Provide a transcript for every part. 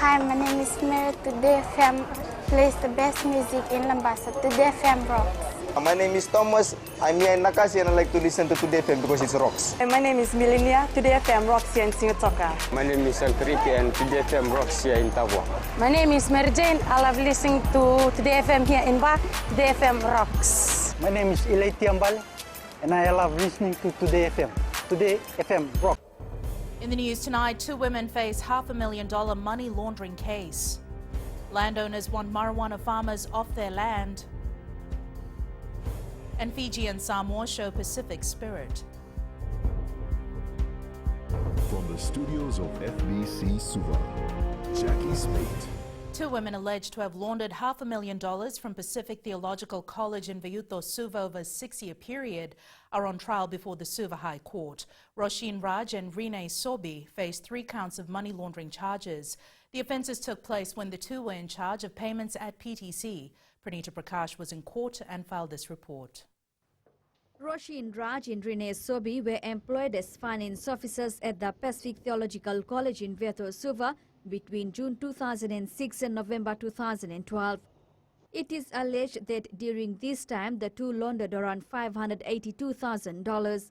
Hi, my name is Mary. Today FM plays the best music in Lambasa. Today FM rocks. My name is Thomas. I'm here in Nakasi and I like to listen to Today FM because it rocks. My name is Milenia. Today FM rocks here in Singatoka. My name is Enrique and Today FM rocks here in Tabwa. My name is Mary Jane. I love listening to Today FM here in Ba. Today FM rocks. My name is Ilay Tiambal and I love listening to Today FM. Today FM rocks. In the news tonight, 2 women face $500,000 money laundering case. Landowners want marijuana farmers off their land. And Fiji and Samoa show Pacific spirit. From the studios of FBC Suva, Jackie Spate. 2 women alleged to have laundered $500,000 from Pacific Theological College in Vayuto, Suva over a 6-year period are on trial before the Suva High Court. Roshin Raj and Rene Sobi faced 3 counts of money laundering charges. The offences took place when the 2 were in charge of payments at PTC. Pranita Prakash was in court and filed this report. Roshin Raj and Rene Sobi were employed as finance officers at the Pacific Theological College in Vayuto, Suva between June 2006 and November 2012. It is alleged that during this time, the 2 laundered around $582,000.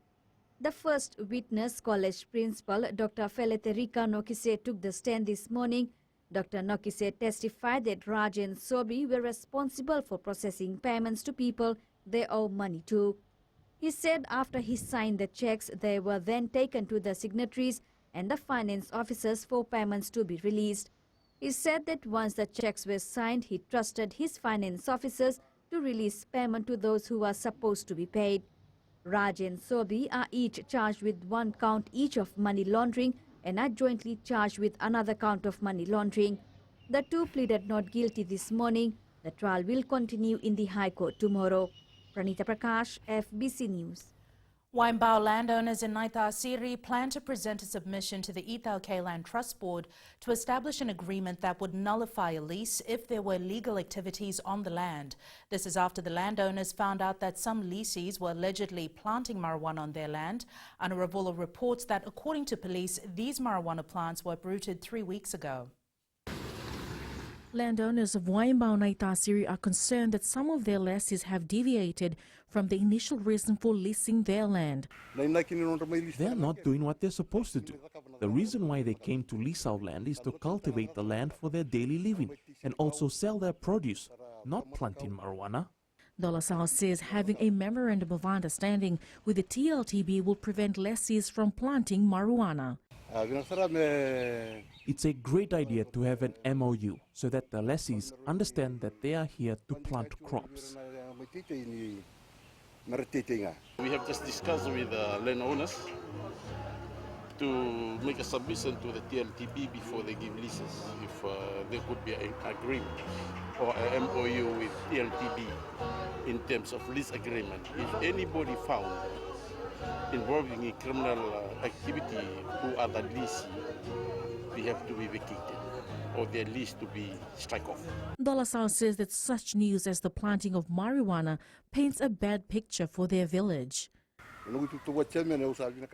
The first witness, college principal Dr. Feleterica Nokise, took the stand this morning. Dr. Nokise testified that Raj and Sobi were responsible for processing payments to people they owe money to. He said after he signed the checks, they were then taken to the signatories and the finance officers for payments to be released. He said that once the checks were signed, he trusted his finance officers to release payment to those who are supposed to be paid. Raj and Sobi are each charged with 1 count each of money laundering and are jointly charged with another count of money laundering. The 2 pleaded not guilty this morning. The trial will continue in the High Court tomorrow. Pranita Prakash, FBC News. Waimbao landowners in Naitaasiri plan to present a submission to the Ithauke Land Trust Board to establish an agreement that would nullify a lease if there were legal activities on the land. This is after the landowners found out that some leasees were allegedly planting marijuana on their land. Anaravula reports that according to police, these marijuana plants were uprooted 3 weeks ago. Landowners of Waimbao Naitaasiri are concerned that some of their lessees have deviated from the initial reason for leasing their land. They are not doing what they're supposed to do. The reason why they came to lease our land is to cultivate the land for their daily living and also sell their produce, not planting marijuana. Dolasal says having a memorandum of understanding with the TLTB will prevent lessees from planting marijuana. It's a great idea to have an MOU so that the lessees understand that they are here to plant crops. We have just discussed with landowners to make a submission to the TLTB before they give leases, if there could be an agreement or an MOU with TLTB in terms of lease agreement. If anybody found involving in criminal activity who are the leasee, they have to be vacated or their lease to be struck off. Dolasal says that such news as the planting of marijuana paints a bad picture for their village.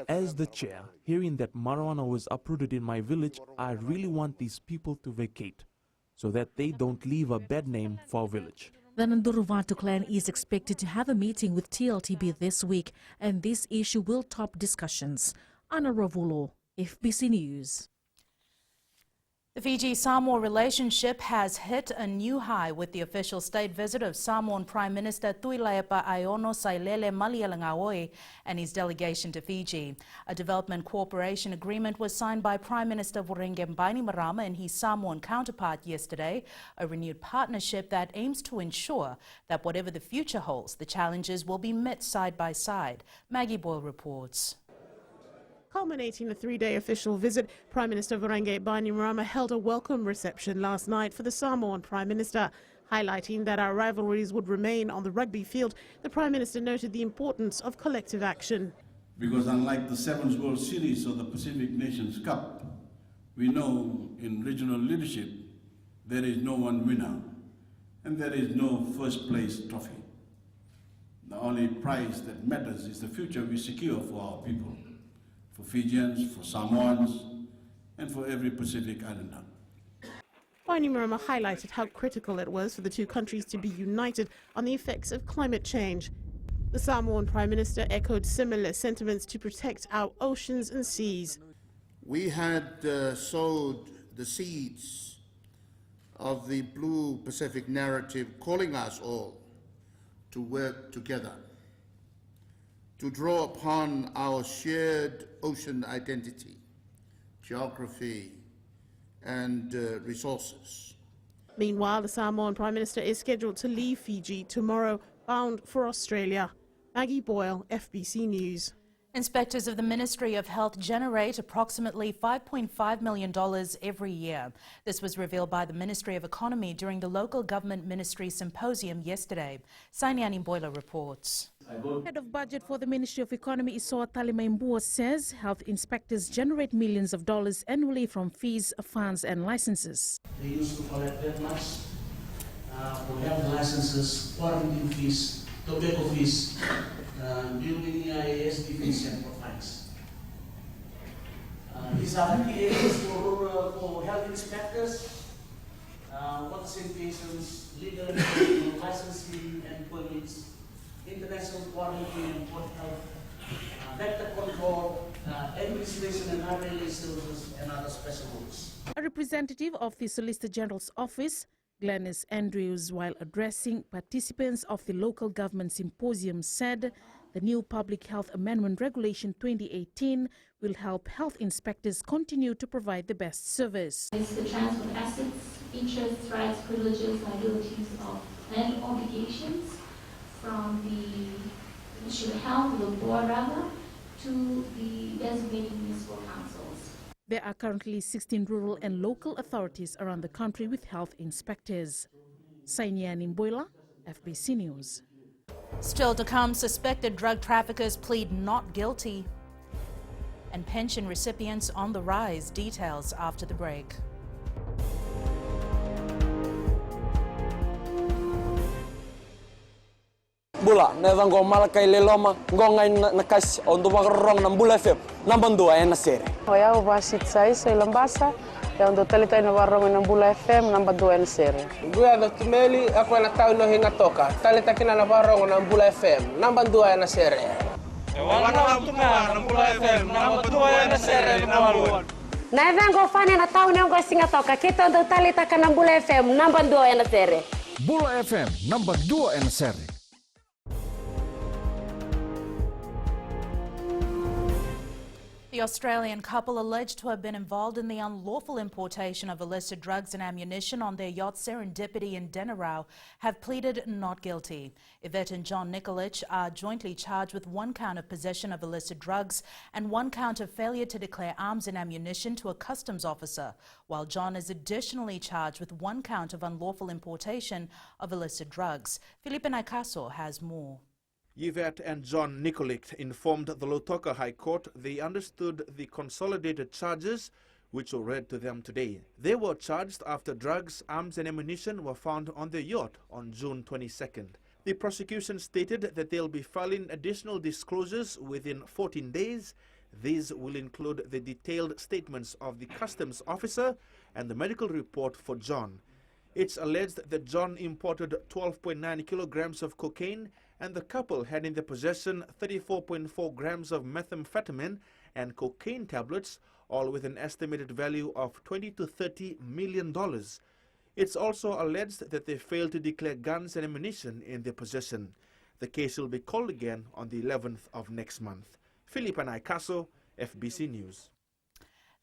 As the chair, hearing that marijuana was uprooted in my village, I really want these people to vacate so that they don't leave a bad name for our village. The Nanduruvatu clan is expected to have a meeting with TLTB this week, and this issue will top discussions. Anna Ravulo, FBC News. The Fiji-Samoa relationship has hit a new high with the official state visit of Samoan Prime Minister Tuilaepa Aiono Sailele Malielegaoi and his delegation to Fiji. A development cooperation agreement was signed by Prime Minister Voreqe Bainimarama and his Samoan counterpart yesterday, a renewed partnership that aims to ensure that whatever the future holds, the challenges will be met side by side. Maggie Boyle reports. Culminating a 3-day official visit, Prime Minister Voreqe Bainimarama held a welcome reception last night for the Samoan Prime Minister. Highlighting that our rivalries would remain on the rugby field, the Prime Minister noted the importance of collective action. Because unlike the Sevens World Series or the Pacific Nations Cup, we know in regional leadership there is no one winner and there is no first place trophy. The only prize that matters is the future we secure for our people, for Fijians, for Samoans, and for every Pacific Islander. Bainimarama highlighted how critical it was for the two countries to be united on the effects of climate change. The Samoan Prime Minister echoed similar sentiments to protect our oceans and seas. We had sowed the seeds of the Blue Pacific narrative, calling us all to work together, to draw upon our shared ocean identity, geography, and resources. Meanwhile, the Samoan Prime Minister is scheduled to leave Fiji tomorrow, bound for Australia. Maggie Boyle, FBC News. Inspectors of the Ministry of Health generate approximately $5.5 million every year. This was revealed by the Ministry of Economy during the Local Government Ministry Symposium yesterday. Sainiani Boiler reports. Head of Budget for the Ministry of Economy, Isoa Talimaimbua, says health inspectors generate millions of dollars annually from fees, funds and licenses. They used to collect that much for health licenses, quarantine fees, tobacco fees, building EISD fees and for fines. These are key areas for health inspectors, water sanitations, legal licensing and permits, international quarantine and port health, vector control, administration and other services and other special rules. A representative of the Solicitor General's office, Glenys Andrews, while addressing participants of the local government symposium, said the new Public Health Amendment Regulation 2018 will help health inspectors continue to provide the best service. It's the transfer of assets, interests, rights, privileges, liabilities of and obligations from the Ministry of Health, the board rather, to the designated municipal councils. There are currently 16 rural and local authorities around the country with health inspectors. Sainiani Mboila, FBC News. Still to come, suspected drug traffickers plead not guilty. And pension recipients on the rise. Details after the break. Bula, neva ngomal kay leloma, ngongay nakas ondo magrong ng Bula FM, nambandua na sere. Hoya ubasit sai sa lambasa, ya ondo talita na warong ng Bula FM, nambandua na sere. Guya do tumeli ako na tao no hinga toka, talita kina na warong ng Bula FM, nambandua na sere. Wana tunga ng Bula FM, nambandua na sere nawaluan. Na vengo fane na tao ne ngo singa toka, kita ondo talita ka ng Bula FM, nambandua na sere. Bula FM, nambandua na sere. The Australian couple alleged to have been involved in the unlawful importation of illicit drugs and ammunition on their yacht Serendipity in Denarau have pleaded not guilty. Yvette and John Nikolic are jointly charged with 1 count of possession of illicit drugs and 1 count of failure to declare arms and ammunition to a customs officer, while John is additionally charged with 1 count of unlawful importation of illicit drugs. Felipe Naikaso has more. Yvette and John Nikolic informed the Lautoka High Court they understood the consolidated charges which were read to them today. They were charged after drugs, arms and ammunition were found on their yacht on June 22nd. The prosecution stated that they'll be filing additional disclosures within 14 days. These will include the detailed statements of the customs officer and the medical report for John. It's alleged that John imported 12.9 kilograms of cocaine and the couple had in their possession 34.4 grams of methamphetamine and cocaine tablets, all with an estimated value of $20 to $30 million. It's also alleged that they failed to declare guns and ammunition in their possession. The case will be called again on the 11th of next month. Felipe Naikaso, FBC News.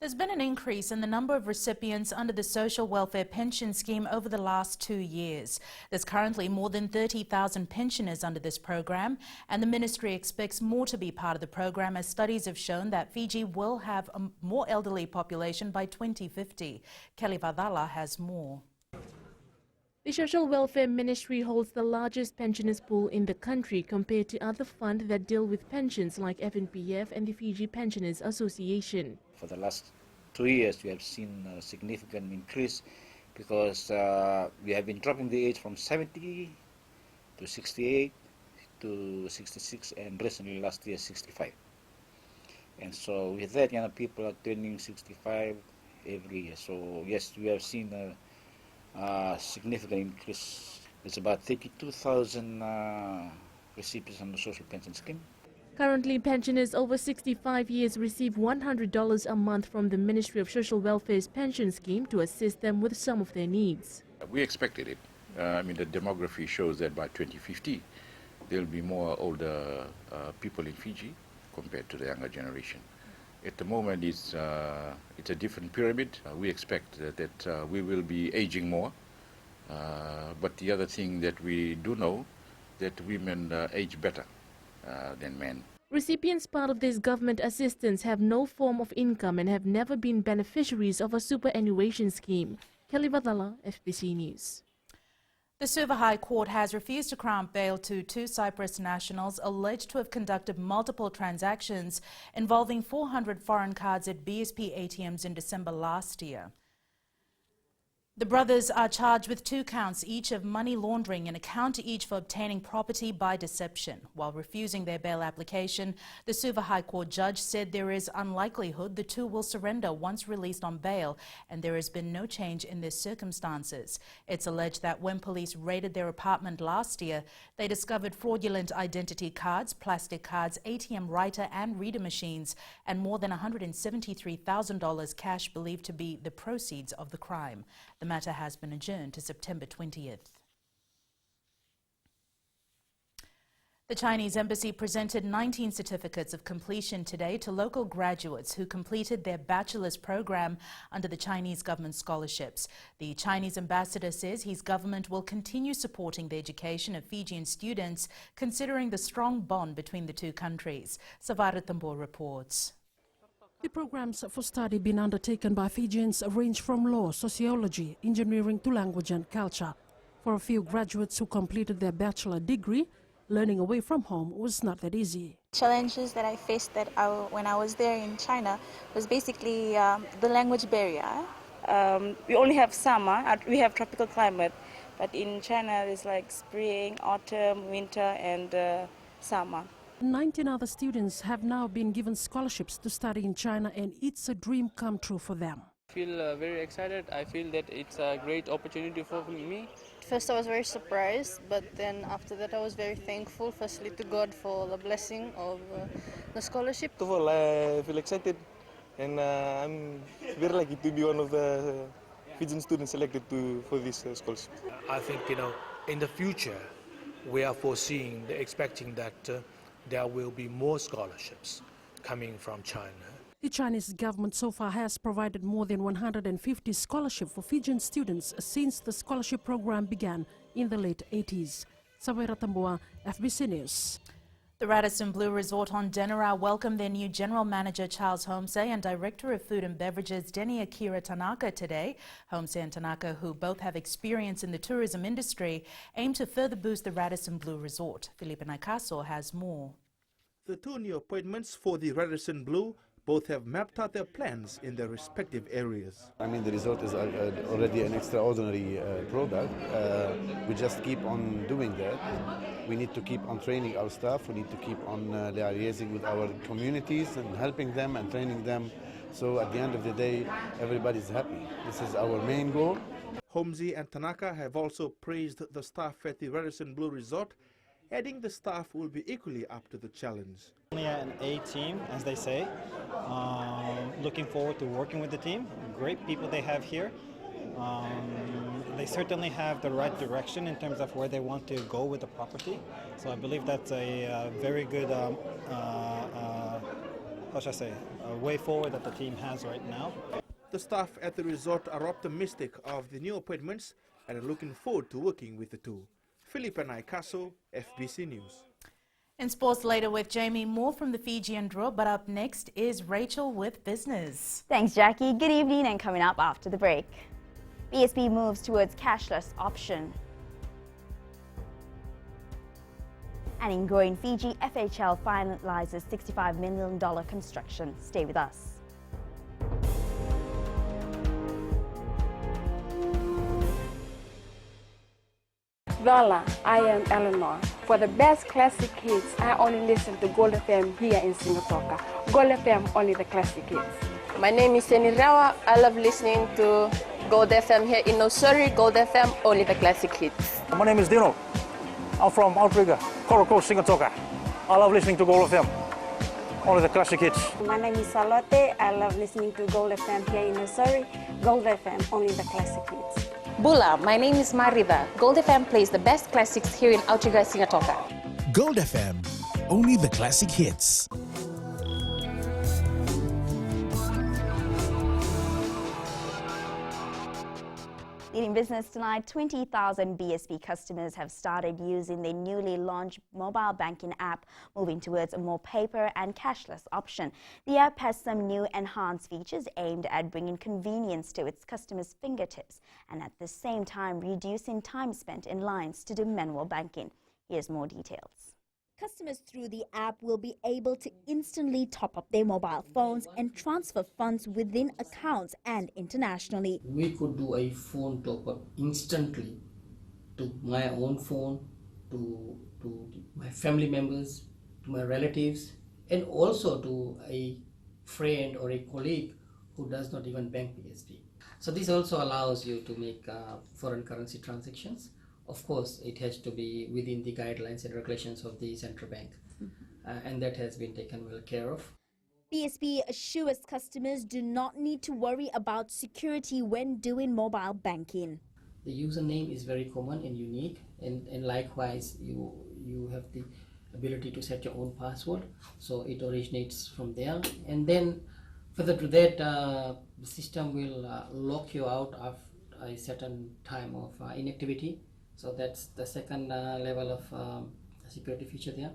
There's been an increase in the number of recipients under the Social Welfare Pension Scheme over the last 2 years. There's currently more than 30,000 pensioners under this program, and the ministry expects more to be part of the program as studies have shown that Fiji will have a more elderly population by 2050. Kelly Vadala has more. The Social Welfare Ministry holds the largest pensioners pool in the country compared to other funds that deal with pensions like FNPF and the Fiji Pensioners Association. For the last 2 years, we have seen a significant increase because we have been dropping the age from 70 to 68 to 66 and recently last year 65. And so with that, people are turning 65 every year. So yes, we have seen significant increase. It's about 32,000 recipients on the social pension scheme. Currently, pensioners over 65 years receive $100 a month from the Ministry of Social Welfare's pension scheme to assist them with some of their needs. We expected it. The demography shows that by 2050, there will be more older people in Fiji compared to the younger generation. At the moment, it's a different pyramid. We expect that we will be aging more. But the other thing that we do know, that women age better than men. Recipients part of this government assistance have no form of income and have never been beneficiaries of a superannuation scheme. Kelly Vadala, FBC News. The Suva High Court has refused to grant bail to 2 Cyprus nationals alleged to have conducted multiple transactions involving 400 foreign cards at BSP ATMs in December last year. The brothers are charged with 2 counts each of money laundering and a count each for obtaining property by deception. While refusing their bail application, the Suva High Court judge said there is unlikelihood the 2 will surrender once released on bail, and there has been no change in their circumstances. It's alleged that when police raided their apartment last year, they discovered fraudulent identity cards, plastic cards, ATM writer and reader machines, and more than $173,000 cash believed to be the proceeds of the crime. The matter has been adjourned to September 20th. The Chinese embassy presented 19 certificates of completion today to local graduates who completed their bachelor's program under the Chinese government scholarships. The Chinese ambassador says his government will continue supporting the education of Fijian students, considering the strong bond between the 2 countries. Savara Tambor reports. The programs for study being undertaken by Fijians range from law, sociology, engineering to language and culture. For a few graduates who completed their bachelor degree, learning away from home was not that easy. Challenges that I faced when I was there in China was basically the language barrier. We only have summer, we have tropical climate, but in China there's like spring, autumn, winter and summer. 19 other students have now been given scholarships to study in China, and it's a dream come true for them. I feel very excited. I feel that it's a great opportunity for me. First I was very surprised, but then after that I was very thankful, firstly to God for the blessing of the scholarship. First of all, I feel excited, and I'm very lucky to be one of the Fijian students selected for this scholarship. I think, in the future, we are expecting that there will be more scholarships coming from China. The Chinese government so far has provided more than 150 scholarships for Fijian students since the scholarship program began in the late 80s. Savera Tambua, FBC News. The Radisson Blu Resort on Denara welcomed their new General Manager Charles Homsay and Director of Food and Beverages Denny Akira Tanaka today. Homsay and Tanaka, who both have experience in the tourism industry, aim to further boost the Radisson Blu Resort. Felipe Naikaso has more. The 2 new appointments for the Radisson Blu both have mapped out their plans in their respective areas. The resort is already an extraordinary product. We just keep on doing that. We need to keep on training our staff. We need to keep on liaising with our communities and helping them and training them. So at the end of the day, everybody's happy. This is our main goal. Homsay and Tanaka have also praised the staff at the Radisson Blu Resort, adding the staff will be equally up to the challenge. Only an A team, as they say. Looking forward to working with the team. Great people they have here. They certainly have the right direction in terms of where they want to go with the property. So I believe that's a very good, way forward that the team has right now. The staff at the resort are optimistic of the new appointments and are looking forward to working with the 2. Felipe Naikaso, FBC News. In sports later with Jamie Moore from the Fijian Draw, but up next is Rachel with business. Thanks, Jackie. Good evening, and coming up after the break. BSP moves towards cashless option. And in growing Fiji, FHL finalizes $65 million construction. Stay with us. Voila, I am Eleanor. For the best classic hits, I only listen to Gold FM here in Singatoka. Gold FM, only the classic hits. My name is Senirawa. I love listening to Gold FM here in Nosuri, Gold FM, only the classic hits. My name is Dino. I'm from Outrigger, Coral Coast, Singatoka. I love listening to Gold FM, only the classic hits. My name is Salote. I love listening to Gold FM here in Nosuri, Gold FM, only the classic hits. Bula, my name is Marida. Gold FM plays the best classics here in Outrigger, Singatoka. Gold FM, only the classic hits. Leading business tonight, 20,000 BSP customers have started using their newly launched mobile banking app, moving towards a more paper and cashless option. The app has some new enhanced features aimed at bringing convenience to its customers' fingertips and at the same time reducing time spent in lines to do manual banking. Here's more details. Customers through the app will be able to instantly top up their mobile phones and transfer funds within accounts and internationally. We could do a phone top up instantly to my own phone, to my family members, to my relatives, and also to a friend or a colleague who does not even bank PSP. So this also allows you to make foreign currency transactions. Of course, it has to be within the guidelines and regulations of the central bank, and that has been taken well care of. BSP assures customers do not need to worry about security when doing mobile banking. The username is very common and unique, and likewise you have the ability to set your own password, so it originates from there. And then further to that, the system will lock you out after a certain time of inactivity. So that's the second level of security feature there.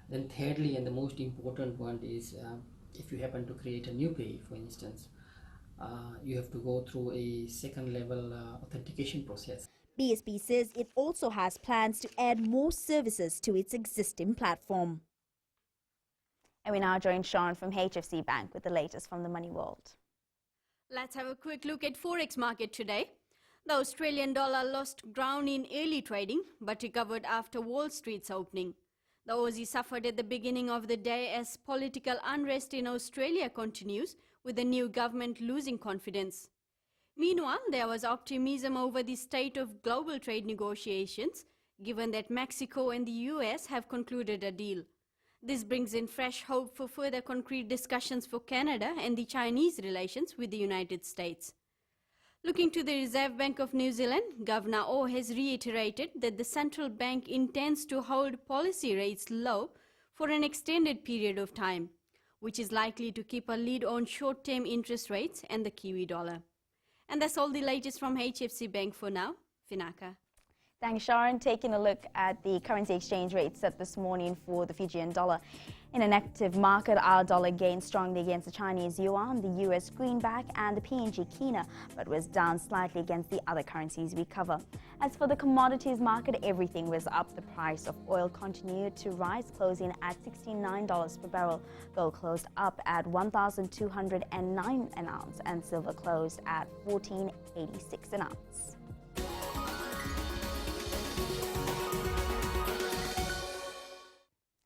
Then thirdly, and the most important one is if you happen to create a new pay, for instance, you have to go through a second level authentication process. BSP says it also has plans to add more services to its existing platform. And we now join Sean from HFC Bank with the latest from the money world. Let's have a quick look at Forex market today. The Australian dollar lost ground in early trading but recovered after Wall Street's opening. The Aussie suffered at the beginning of the day as political unrest in Australia continues, with the new government losing confidence. Meanwhile, there was optimism over the state of global trade negotiations, given that Mexico and the US have concluded a deal. This brings in fresh hope for further concrete discussions for Canada and the Chinese relations with the United States. Looking to the Reserve Bank of New Zealand, Governor O has reiterated that the central bank intends to hold policy rates low for an extended period of time, which is likely to keep a lid on short-term interest rates and the Kiwi dollar. And that's all the latest from HFC Bank for now. Finaka. Thanks, Sharon. Taking a look at the currency exchange rate set this morning for the Fijian dollar. In an active market, our dollar gained strongly against the Chinese yuan, the US greenback and the PNG kina, but was down slightly against the other currencies we cover. As for the commodities market, everything was up. The price of oil continued to rise, closing at $69 per barrel. Gold closed up at $1,209 an ounce and silver closed at $14.86 an ounce.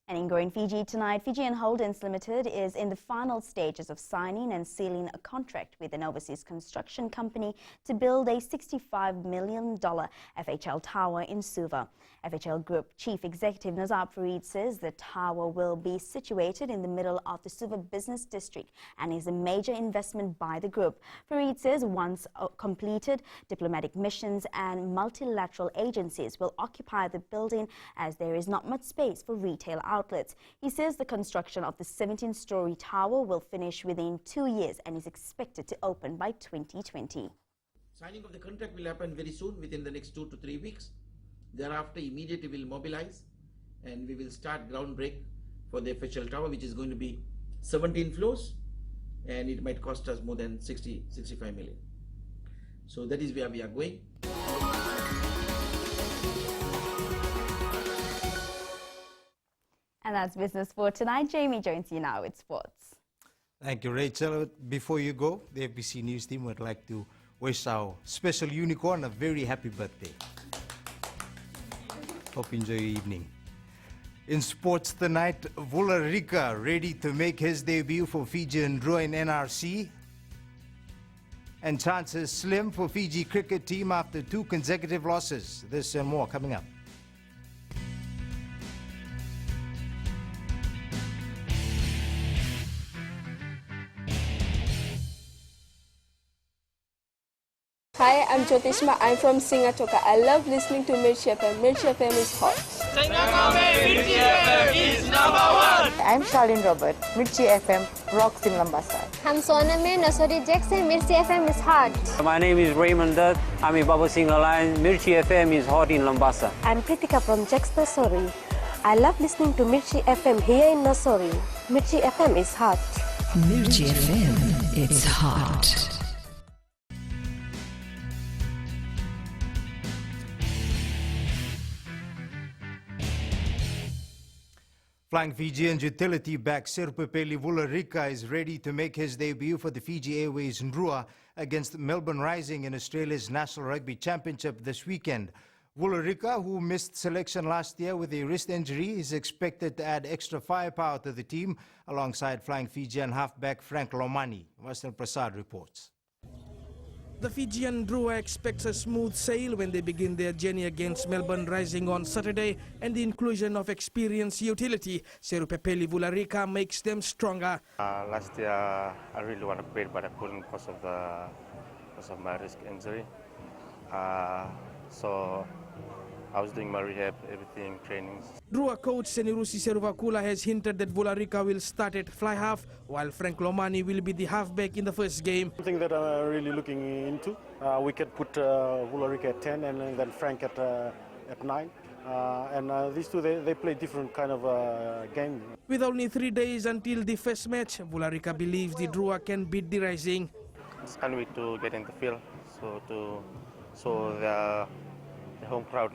And in Growing Fiji tonight, Fijian Holdings Limited is in the final stages of signing and sealing a contract with an overseas construction company to build a $65 million FHL tower in Suva. FHL Group Chief Executive Nazar Farid says the tower will be situated in the middle of the Suva Business District and is a major investment by the group. Farid says once completed, diplomatic missions and multilateral agencies will occupy the building as there is not much space for retail outlets. He says the construction of the 17-story tower will finish within 2 years and is expected to open by 2020. Signing of the contract will happen very soon, within the next 2 to 3 weeks. Thereafter, immediately we'll mobilize and we will start ground break for the FHL tower, which is going to be 17 floors, and it might cost us more than 65 million. So that is where we are going. And that's business for tonight. Jamie joins you now with sports. Thank you, Rachel. Before you go, the FBC News team would like to wish our special unicorn a very happy birthday. Hope you enjoy your evening. In sports tonight, Vularika ready to make his debut for Fiji and draw in NRC. And chances slim for Fiji cricket team after 2 consecutive losses. This and more coming up. Hi, I'm Jyotishma. I'm from Singatoka. I love listening to Mirchi FM. Mirchi FM is hot. Mirchi FM is #1. I'm Charlene Robert. Mirchi FM rocks in Lambasa. I'm Soname Nasori Jackson. Mirchi FM is hot. My name is Raymond Dutt. I'm a Baba Singh Alliance. Mirchi FM is hot in Lambasa. I'm Kritika from Jax Nasori. I love listening to Mirchi FM here in Nasori. Mirchi FM is hot. Mirchi FM, it's hot. Flying Fijian's utility back Sirupepeli Vularika is ready to make his debut for the Fiji Airways Ndrua against Melbourne Rising in Australia's National Rugby Championship this weekend. Vularika, who missed selection last year with a wrist injury, is expected to add extra firepower to the team alongside Flying Fijian halfback Frank Lomani. Vasil Prasad reports. The Fijian Drua expects a smooth sail when they begin their journey against Melbourne Rising on Saturday, and the inclusion of experienced utility Sirupepeli Vularika makes them stronger. Last year I really wanted to play, but I couldn't because of my wrist injury. So I was doing my rehab, everything, trainings. Drua coach Senirusi Seruvakula has hinted that Vularika will start at fly half, while Frank Lomani will be the halfback in the first game. Something that I'm really looking into. We can put Vularika at 10 and then Frank at 9. These two, they play different kind of game. With only 3 days until the first match, Vularika believes the Drua can beat the Rising. It's can't wait to get in the field, so the home crowd,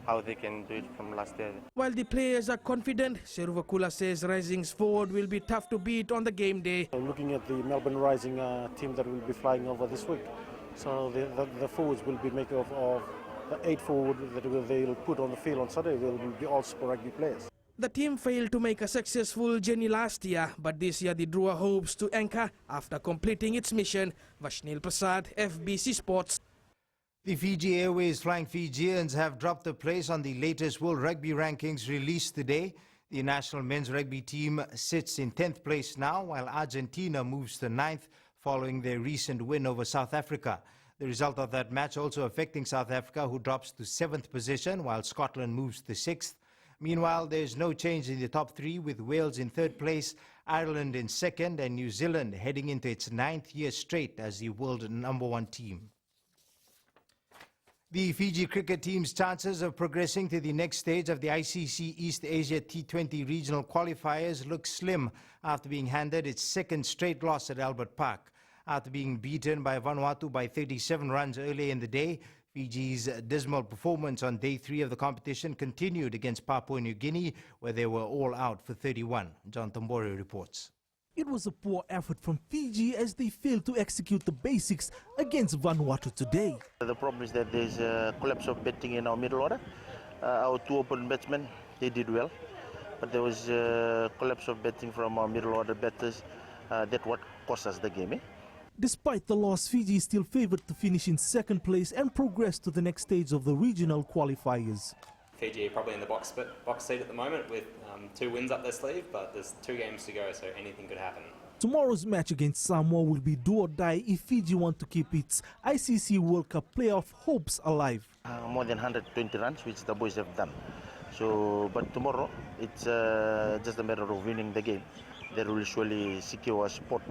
how they can do it from last year. While the players are confident, Seruvakula says Rising's forward will be tough to beat on the game day. Looking at the Melbourne Rising team that will be flying over this week, so the forwards will be made of the 8 forward that they'll put on the field on Saturday will be all Super Rugby players. The team failed to make a successful journey last year, but this year the Drua hopes to anchor after completing its mission. Vashnil Prasad, FBC Sports. The Fiji Airways Flying Fijians have dropped a place on the latest World Rugby rankings released today. The national men's rugby team sits in 10th place now, while Argentina moves to 9th following their recent win over South Africa. The result of that match also affecting South Africa, who drops to 7th position, while Scotland moves to 6th. Meanwhile, there's no change in the top 3, with Wales in 3rd place, Ireland in 2nd, and New Zealand heading into its 9th year straight as the world #1 team. The Fiji cricket team's chances of progressing to the next stage of the ICC East Asia T20 regional qualifiers look slim after being handed its 2nd straight loss at Albert Park. After being beaten by Vanuatu by 37 runs earlier in the day, Fiji's dismal performance on day 3 of the competition continued against Papua New Guinea, where they were all out for 31. John Tambori reports. It was a poor effort from Fiji as they failed to execute the basics against Vanuatu today. The problem is that there's a collapse of batting in our middle order. Our 2 open batsmen, they did well, but there was a collapse of batting from our middle order batters. That's what cost us the game. Despite the loss, Fiji is still favoured to finish in 2nd place and progress to the next stage of the regional qualifiers. Fiji are probably in the box seat at the moment with 2 wins up their sleeve, but there's 2 games to go, so anything could happen. Tomorrow's match against Samoa will be do or die if Fiji want to keep its ICC World Cup playoff hopes alive. More than 120 runs, which the boys have done. But tomorrow, it's just a matter of winning the game. They will surely secure a spot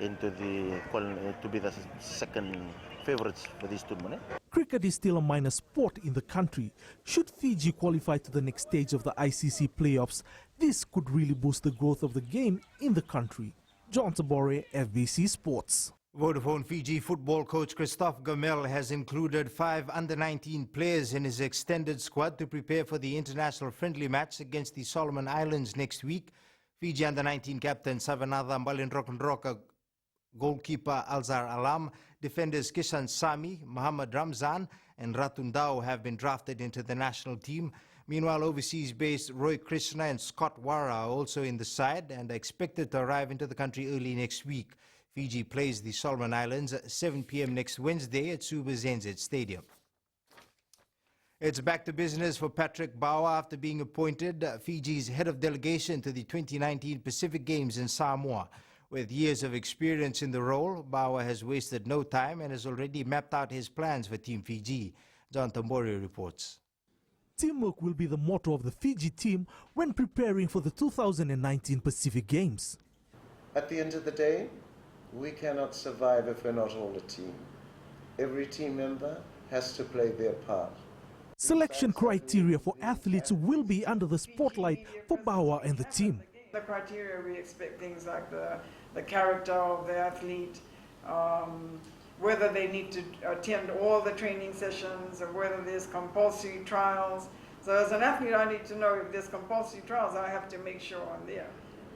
into to be the 2nd favourites for this tournament. Cricket is still a minor sport in the country. Should Fiji qualify to the next stage of the ICC playoffs, this could really boost the growth of the game in the country. John Tabore, FBC Sports. Vodafone Fiji football coach Christophe Gamel has included 5 under-19 players in his extended squad to prepare for the international friendly match against the Solomon Islands next week. Fiji under-19 captain Savanatha Mbalindrokonroka, goalkeeper Alzar Alam, defenders Kishan Sami, Muhammad Ramzan and Ratundao have been drafted into the national team. Meanwhile, overseas-based Roy Krishna and Scott Wara are also in the side and are expected to arrive into the country early next week. Fiji plays the Solomon Islands at 7 p.m. next Wednesday at Suba ZNZ Stadium. It's back to business for Patrick Bauer after being appointed Fiji's head of delegation to the 2019 Pacific Games in Samoa. With years of experience in the role, Bauer has wasted no time and has already mapped out his plans for Team Fiji. John Tambori reports. Teamwork will be the motto of the Fiji team when preparing for the 2019 Pacific Games. At the end of the day, we cannot survive if we're not all a team. Every team member has to play their part. Selection criteria for athletes will be under the spotlight for Bauer and the team. The criteria, we expect things like the character of the athlete, whether they need to attend all the training sessions, or whether there's compulsory trials. So as an athlete, I need to know if there's compulsory trials, I have to make sure I'm there.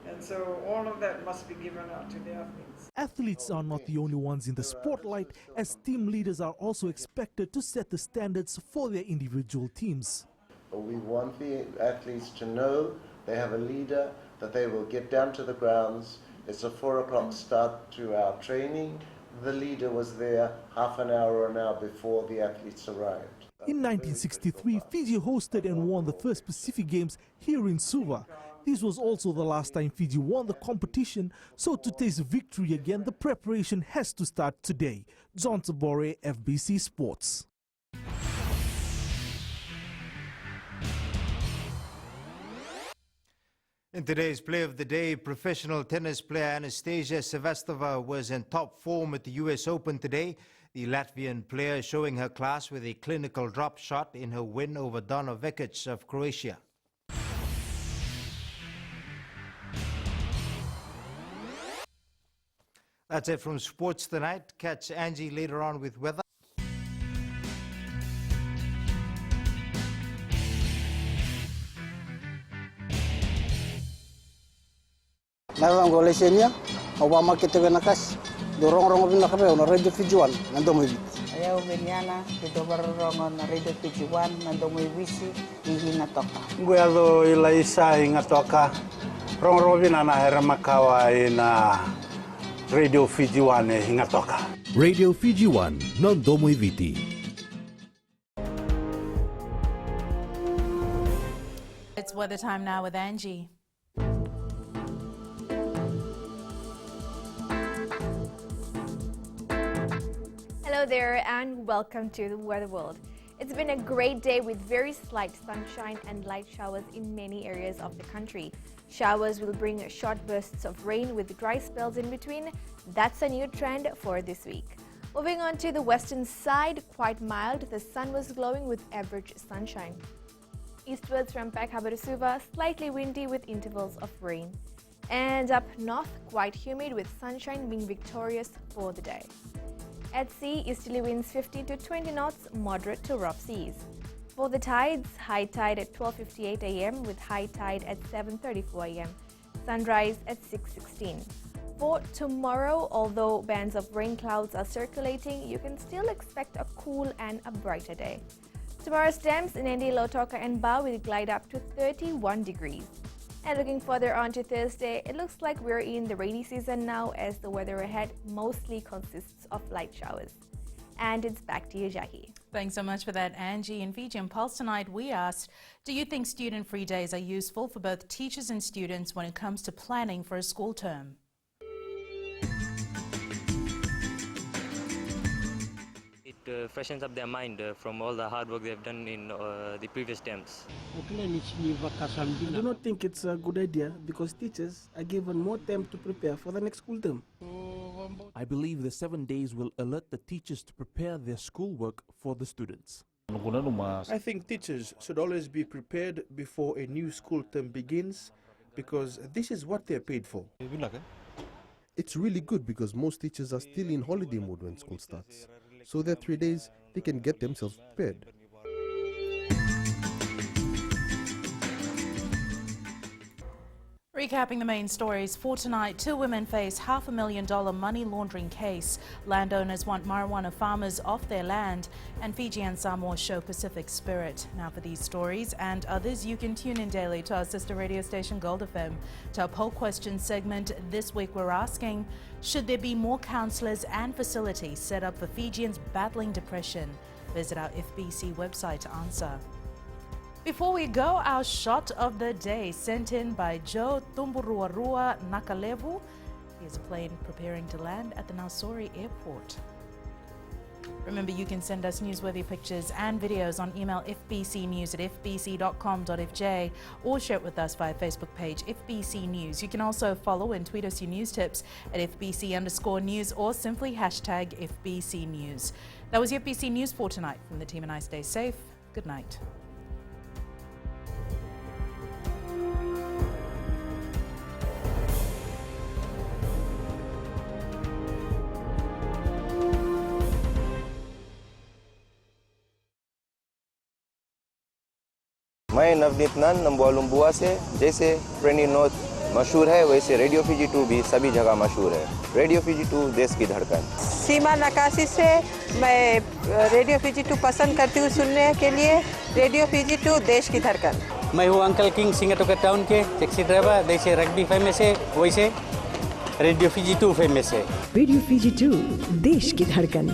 And so all of that must be given out to the athletes. Athletes are not the only ones in the spotlight, as team leaders are also expected to set the standards for their individual teams. We want the athletes to know they have a leader, that they will get down to the grounds. It's a 4 o'clock start to our training. The leader was there half an hour or an hour before the athletes arrived. In 1963, Fiji hosted and won the first Pacific Games here in Suva. This was also the last time Fiji won the competition, so to taste victory again, the preparation has to start today. John Tabore, FBC Sports. In today's Play of the Day, professional tennis player Anastasia Sevastova was in top form at the US Open today. The Latvian player showing her class with a clinical drop shot in her win over Donna Vekic of Croatia. That's it from sports tonight. Catch Angie later on with weather. Narang golesenya, Obama kita nakas, dorong-rong na kape, na radio Fijuan, nandong mo. Ayaw benyana, kita barong na radio Fijuan, nandong mo wisi, hinga toka. Guelo ilaisa hinga toka, rong-rong na heramakawa na Radio Fijuan hinga toka. Radio Fijuan, nandong mo viti. It's weather time now with Angie. Hello there and welcome to the Weather World. It's been a great day with very slight sunshine and light showers in many areas of the country. Showers will bring short bursts of rain with dry spells in between. That's a new trend for this week. Moving on to the western side, quite mild. The sun was glowing with average sunshine. Eastwards from Pekhabarasuva, slightly windy with intervals of rain. And up north, quite humid with sunshine being victorious for the day. At sea, easterly winds 15 to 20 knots, moderate to rough seas. For the tides, high tide at 12:58 a.m. with high tide at 7:34 a.m. Sunrise at 6:16. For tomorrow, although bands of rain clouds are circulating, you can still expect a cool and a brighter day. Tomorrow's temps in Nandi, Lautoka and Ba will glide up to 31 degrees. And looking further on to Thursday, it looks like we're in the rainy season now as the weather ahead mostly consists of light showers. And it's back to you, Jackie. Thanks so much for that, Angie. In Fiji and Pulse tonight, we asked, do you think student-free days are useful for both teachers and students when it comes to planning for a school term? It freshens up their mind from all the hard work they've done in the previous terms. I do not think it's a good idea because teachers are given more time to prepare for the next school term. I believe the 7 days will alert the teachers to prepare their schoolwork for the students. I think teachers should always be prepared before a new school term begins because this is what they're paid for. It's really good because most teachers are still in holiday mode when school starts. So that 3 days, they can get themselves prepared. Recapping the main stories for tonight, 2 women face $500,000 money laundering case. Landowners want marijuana farmers off their land, and Fiji and Samoa show Pacific spirit. Now for these stories and others, you can tune in daily to our sister radio station Gold FM. To our poll question segment, this week we're asking, should there be more counsellors and facilities set up for Fijians battling depression? Visit our FBC website to answer. Before we go, our shot of the day sent in by Joe Tumburuarua Nakalevu. Here's a plane preparing to land at the Nausori airport. Remember, you can send us newsworthy pictures and videos on email fbcnews@fbc.com.fj or share it with us via Facebook page FBC News. You can also follow and tweet us your news tips at FBC_news or simply hashtag FBC News. That was your FBC News for tonight. From the team and I, stay safe. Good night. मैं नवनीत नंद नंबुआ लुम्बुआ से। जैसे प्रेनी note मशहूर है, वैसे radio Fiji 2 भी सभी जगह मशहूर है। रेडियो फिजी 2 देश की धड़कन। सीमा नकाशी से मैं रेडियो फिजी 2 पसंद करती हूँ सुनने के लिए। रेडियो फिजी 2 देश की धड़कन। मैं हूँ अंकल किंग सिंगाटोका टाउन के टैक्सी ड्राइवर। जैसे रग्बी फेमस है, वैसे रेडियो फिजी 2 फेमस है। रेडियो फिजी 2 देश की धड़कन।